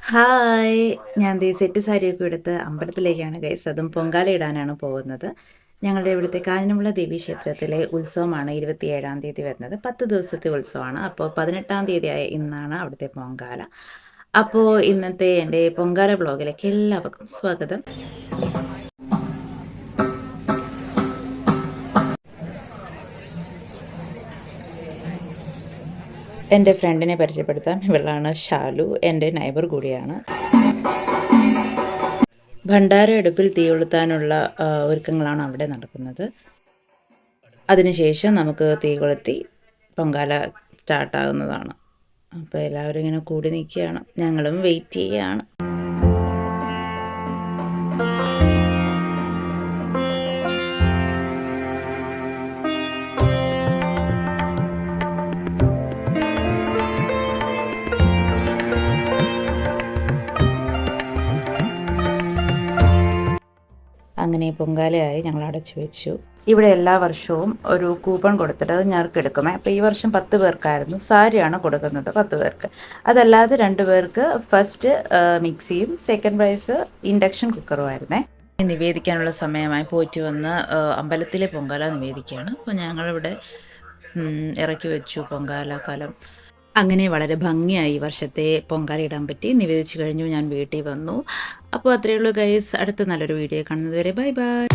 Hi, ഞാൻ ദേ set സാരിയൊക്കെ എടുത്ത് അമ്പലത്തിലേക്കാണ് ഗൈസ്. അതും പൊങ്കാല ഇടാനാണ് പോകുന്നത്. ഞങ്ങളുടെ ഇവിടുത്തെ കാഞ്ഞിരമുള്ള ദേവീ ക്ഷേത്രത്തിലെ ഉത്സവമാണ് 27-ാം തീയതി വരുന്നത്. 10 ദിവസത്തെ ഉത്സവമാണ്. അപ്പോൾ 18-ാം തീയതിയായ ഇന്നാണ് അവിടുത്തെ പൊങ്കാല. അപ്പോൾ ഇന്നത്തെ എൻ്റെ പൊങ്കാല വ്ളോഗിലേക്ക് എല്ലാവർക്കും സ്വാഗതം. എൻ്റെ ഫ്രണ്ടിനെ പരിചയപ്പെടുത്താം. ഇവളാണ് ഷാലു, എൻ്റെ നൈബർ കൂടിയാണ്. ഭണ്ഡാര അടുപ്പിൽ തീ കൊളുത്താനുള്ള ഒരുക്കങ്ങളാണ് അവിടെ നടക്കുന്നത്. അതിനുശേഷം നമുക്ക് തീ കൊളുത്തി പൊങ്കാല സ്റ്റാർട്ടാകുന്നതാണ്. അപ്പോൾ എല്ലാവരും ഇങ്ങനെ കൂടി നിൽക്കുകയാണ്, ഞങ്ങളും വെയിറ്റ് ചെയ്യുകയാണ്. അങ്ങനെ പൊങ്കാലയായി ഞങ്ങൾ അടച്ചു വെച്ചു. ഇവിടെ എല്ലാ വർഷവും ഒരു കൂപ്പൺ കൊടുത്തിട്ട് അത് ഞെറുക്കെടുക്കുമേ. അപ്പോൾ ഈ വർഷം 10 പേർക്കായിരുന്നു. സാരിയാണ് കൊടുക്കുന്നത് 10 പേർക്ക്. അതല്ലാതെ 2 പേർക്ക് ഫസ്റ്റ് മിക്സിയും സെക്കൻഡ് പ്രൈസ് ഇൻഡക്ഷൻ കുക്കറുമായിരുന്നേ. നിവേദിക്കാനുള്ള സമയമായി പോയിട്ട് വന്ന് അമ്പലത്തിലെ പൊങ്കാല നിവേദിക്കുകയാണ്. അപ്പോൾ ഞങ്ങളിവിടെ ഇറക്കി വെച്ചു പൊങ്കാല കലം. അങ്ങനെ വളരെ ഭംഗിയായി ഈ വർഷത്തെ പൊങ്കാല ഇടാൻ പറ്റി. നിവേദിച്ചു കഴിഞ്ഞു, ഞാൻ വീട്ടിൽ വന്നു. അപ്പോൾ അത്രയേ ഉള്ളൂ ഗൈസ്. അടുത്ത നല്ലൊരു വീഡിയോ കാണുന്നത് വരെ ബൈ ബൈ.